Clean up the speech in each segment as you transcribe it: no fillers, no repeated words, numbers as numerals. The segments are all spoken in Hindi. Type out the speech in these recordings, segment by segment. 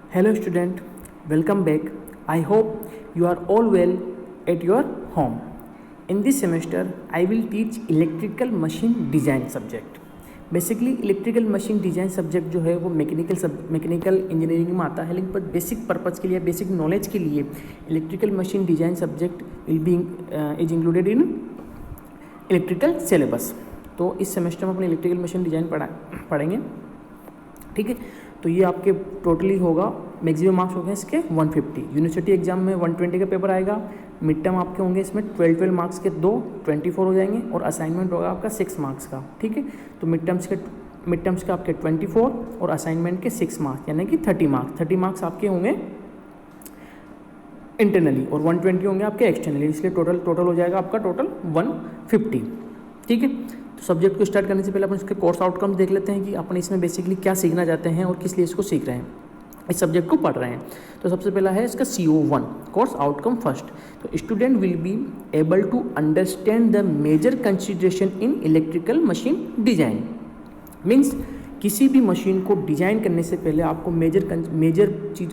Hello student, welcome back. I hope you are all well at your home. In this semester, I will teach electrical machine design subject. Basically electrical machine design subject जो है वो मैकेनिकल इंजीनियरिंग में आता है, लेकिन पर बेसिक पर्पज़ के लिए, बेसिक नॉलेज के लिए electrical machine design subject will be is included in electrical syllabus. तो इस सेमेस्टर में अपने इलेक्ट्रिकल मशीन डिज़ाइन पढ़ेंगे. ठीक है, तो ये आपके टोटली होगा, मैक्सिमम मार्क्स हो गए इसके 150. यूनिवर्सिटी एग्जाम में 120 का पेपर आएगा. मिड टर्म आपके होंगे इसमें 12 मार्क्स के 2 24 हो जाएंगे, और असाइनमेंट होगा आपका 6 मार्क्स का. ठीक है, तो मिड टर्म्स के आपके 24 और असाइनमेंट के 6 मार्क्स, यानी कि 30 मार्क्स आपके होंगे इंटरनली और 120 होंगे आपके एक्सटर्नली. इसलिए टोटल हो जाएगा आपका टोटल 150. ठीक है, तो सब्जेक्ट को स्टार्ट करने से पहले अपन इसके कोर्स आउटकम्स देख लेते हैं कि अपन इसमें बेसिकली क्या सीखना चाहते हैं और किस लिए इसको सीख रहे हैं, इस सब्जेक्ट को पढ़ रहे हैं. तो सबसे पहला है इसका CO1 कोर्स आउटकम फर्स्ट. तो student will be able to understand the major consideration in electrical machine design. Means किसी भी मशीन को डिजाइन करने से पहले आपको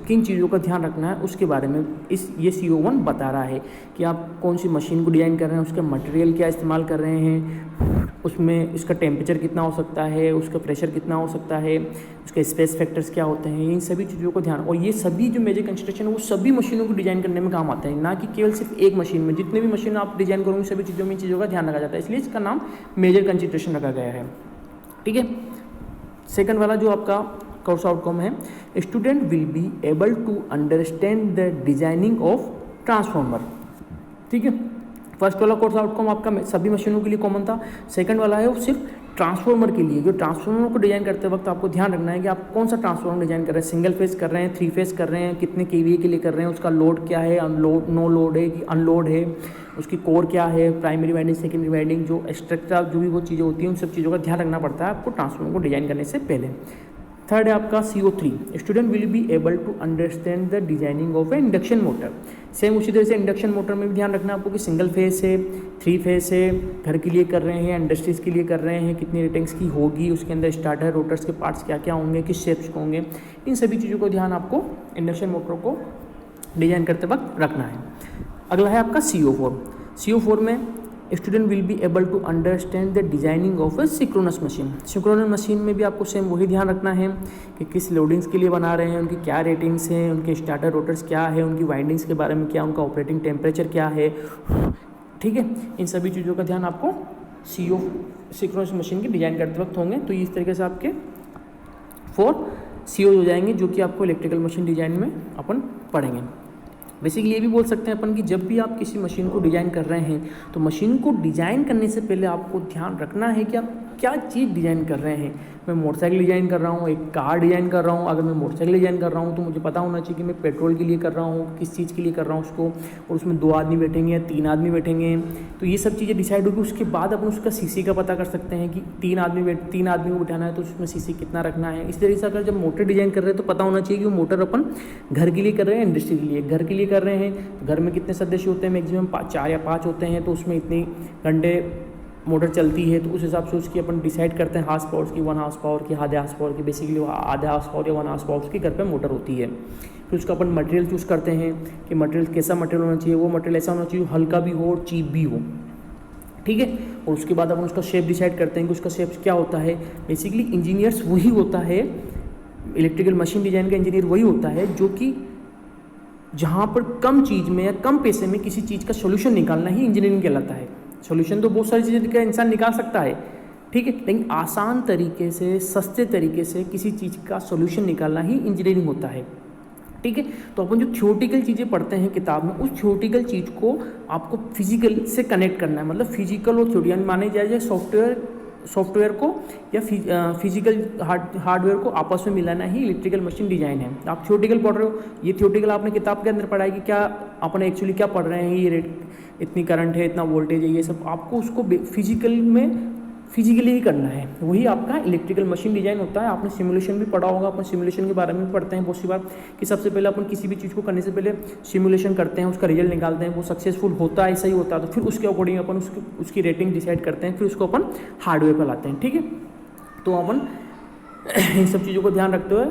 किन चीज़ों का ध्यान रखना है उसके बारे में ये CO1 बता रहा है कि आप कौन सी मशीन को डिज़ाइन कर रहे हैं, उसका मटेरियल क्या इस्तेमाल कर रहे हैं, उसमें इसका टेम्परेचर कितना हो सकता है, उसका प्रेशर कितना हो सकता है, उसके स्पेस फैक्टर्स क्या होते हैं, इन सभी चीज़ों को ध्यान. और ये सभी जो मेजर कंसिडरेशन है वो सभी मशीनों को डिज़ाइन करने में काम आता है, ना कि केवल सिर्फ एक मशीन में. जितने भी मशीन आप डिज़ाइन करोगे सभी चीज़ों में इन चीज़ों का ध्यान रखा जाता है, इसलिए इसका नाम मेजर कंसिडरेशन रखा गया है. ठीक है, सेकंड वाला जो आपका कोर्स आउटकम है, student will be able to understand the designing of transformer. ठीक है, फर्स्ट वाला कोर्स आउटकम आपका सभी मशीनों के लिए कॉमन था. सेकंड वाला है वो सिर्फ ट्रांसफॉर्मर के लिए. जो ट्रांसफॉर्मर को डिजाइन करते वक्त आपको ध्यान रखना है कि आप कौन सा ट्रांसफॉर्मर डिजाइन कर रहे हैं, सिंगल फेज कर रहे हैं, 3 फेज कर रहे हैं, कितने KVA के लिए कर रहे हैं, उसका लोड क्या है, अनलोड नो लोड है कि अनलोड है, उसकी कोर क्या है, प्राइमरी वाइंडिंग सेकेंडरी वाइंडिंग, जो एक्स्ट्रा जो भी वो चीज़ें होती हैं उन सब चीज़ों का ध्यान रखना पड़ता है आपको ट्रांसफॉर्मर को डिजाइन करने से पहले. थर्ड है आपका CO3, student will be able to understand the designing of a induction motor. Same उसी तरह से इंडक्शन मोटर में भी ध्यान रखना आपको कि सिंगल फेस है, 3 फेस है, घर के लिए कर रहे हैं, इंडस्ट्रीज़ के लिए कर रहे हैं, कितनी रेटिंग्स की होगी, उसके अंदर स्टार्टर रोटर्स के पार्ट्स क्या क्या होंगे, किस शेप्स के होंगे, इन सभी चीज़ों को ध्यान आपको इंडक्शन मोटर को डिजाइन करते वक्त रखना है. अगला है आपका CO4 में student will be able to understand the designing of a synchronous machine. Synchronous machine में भी आपको सेम वही ध्यान रखना है कि किस लोडिंग्स के लिए बना रहे हैं, उनकी क्या रेटिंग्स हैं, उनके स्टार्टर रोटर्स क्या है, उनकी वाइंडिंग्स के बारे में क्या, उनका ऑपरेटिंग टेम्परेचर क्या है. ठीक है, इन सभी चीज़ों का ध्यान आपको सिंक्रोनस मशीन की डिज़ाइन करते वक्त होंगे. तो इस तरीके से आपके 4 CO हो जाएंगे जो कि आपको इलेक्ट्रिकल मशीन डिज़ाइन में अपन पढ़ेंगे. बेसिकली ये भी बोल सकते हैं अपन कि जब भी आप किसी मशीन को डिज़ाइन कर रहे हैं तो मशीन को डिज़ाइन करने से पहले आपको ध्यान रखना है कि आप क्या चीज़ डिज़ाइन कर रहे हैं. मैं मोटरसाइकिल डिज़ाइन कर रहा हूँ, एक कार डिज़ाइन कर रहा हूँ. अगर मैं मोटरसाइकिल डिज़ाइन कर रहा हूँ तो मुझे पता होना चाहिए कि मैं पेट्रोल के लिए कर रहा हूँ, किस चीज़ के लिए कर रहा हूँ उसको, और उसमें 2 आदमी बैठेंगे या 3 आदमी बैठेंगे. तो ये सब चीज़ें डिसाइड होगी. उसके बाद अपन उसका CC का पता कर सकते हैं कि 3 आदमी को बिठाना है तो उसमें CC कितना रखना है. इस तरीके से अगर जब मोटर डिज़ाइन कर रहे हैं तो पता होना चाहिए कि वो मोटर अपन घर के लिए कर रहे हैं, इंडस्ट्री के लिए. घर के लिए कर रहे हैं तो घर में कितने सदस्य होते हैं, मैक्सिमम 4 या 5 होते हैं, तो उसमें इतने घंटे मोटर चलती है. तो उस हिसाब से उसकी अपन डिसाइड करते हैं हार्स पावर्स की, 1 हार्स पावर की, आधे हार्स पावर की. बेसिकली आधे हार्स पावर या 1 हार्स पावर की घर पे मोटर होती है. फिर उसका अपन मटेरियल चूज़ करते हैं कि मटेरियल कैसा मटेरियल होना चाहिए. वो मटेरियल ऐसा होना चाहिए हल्का भी हो और चीप भी हो. ठीक है, और उसके बाद अपन उसका शेप डिसाइड करते हैं कि उसका शेप क्या होता है. बेसिकली इंजीनियर्स वही होता है, इलेक्ट्रिकल मशीन डिज़ाइन का इंजीनियर वही होता है जो कि जहाँ पर कम चीज़ में या कम पैसे में किसी चीज़ का सोल्यूशन निकालना ही इंजीनियरिंग कहलाता है. सोल्यूशन तो बहुत सारी चीज़ें का इंसान निकाल सकता है, ठीक है, लेकिन आसान तरीके से, सस्ते तरीके से किसी चीज़ का सोल्यूशन निकालना ही इंजीनियरिंग होता है. ठीक है, तो अपन जो थ्योरेटिकल चीज़ें पढ़ते हैं किताब में, उस थ्योरेटिकल चीज़ को आपको फिजिकल से कनेक्ट करना है. मतलब फिजिकल और थ्योरी माने जाए सॉफ्टवेयर को या फिजिकल हार्डवेयर को आपस में मिलाना ही इलेक्ट्रिकल मशीन डिज़ाइन है. आप थ्योरेटिकल पढ़ रहे हो, ये थ्योरेटिकल आपने किताब के अंदर पढ़ा है कि क्या अपन एक्चुअली क्या पढ़ रहे हैं, ये रेट इतनी करंट है, इतना वोल्टेज है, ये सब आपको उसको फिजिकली ही करना है. वही आपका इलेक्ट्रिकल मशीन डिज़ाइन होता है. आपने सिमुलेशन भी पढ़ा होगा, अपन सिमुलेशन के बारे में भी पढ़ते हैं बहुत सी बार कि सबसे पहले अपन किसी भी चीज़ को करने से पहले सिमुलेशन करते हैं, उसका रिजल्ट निकालते हैं, वो सक्सेसफुल होता है, सही होता है, तो फिर उसके अकॉर्डिंग अपन उसकी रेटिंग डिसाइड करते हैं, फिर उसको अपन हार्डवेयर पर लाते हैं. ठीक है, तो अपन इन सब चीज़ों को ध्यान रखते हुए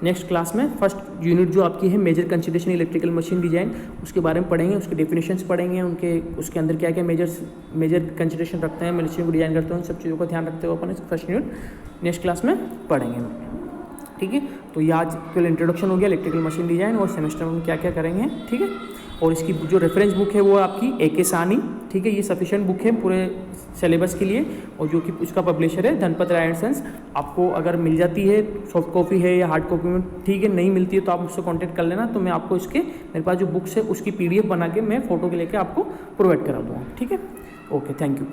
नेक्स्ट क्लास में फर्स्ट यूनिट जो आपकी है major consideration electrical machine design, उसके बारे में पढ़ेंगे, उसके डेफिनेशंस पढ़ेंगे, उसके अंदर क्या क्या मेजर कंसिडरेशन रखते हैं, मशीन को डिजाइन करते हैं, उन सब चीज़ों का ध्यान रखते हुए अपन फर्स्ट यूनिट नेक्स्ट क्लास में पढ़ेंगे। ठीक है, तो ये आज केवल इंट्रोडक्शन हो गया इलेक्ट्रिकल मशीन डिजाइन और सेमेस्टर में क्या क्या करेंगे। ठीक है, और इसकी जो रेफरेंस बुक है वो आपकी ए.के. साहनी। ठीक है, ये सफिशिएंट बुक है पूरे सिलेबस के लिए, और जो कि उसका पब्लिशर है धनपत राय एंड सन्स। आपको अगर मिल जाती है सॉफ्ट कॉपी है या हार्ड कॉपी में, ठीक है, नहीं मिलती है तो आप मुझसे कांटेक्ट कर लेना, तो मैं आपको मेरे पास जो बुक्स है उसकी PDF बना के मैं फ़ोटो के लेके आपको प्रोवाइड करा दूँगा। ठीक है, ओके, थैंक यू।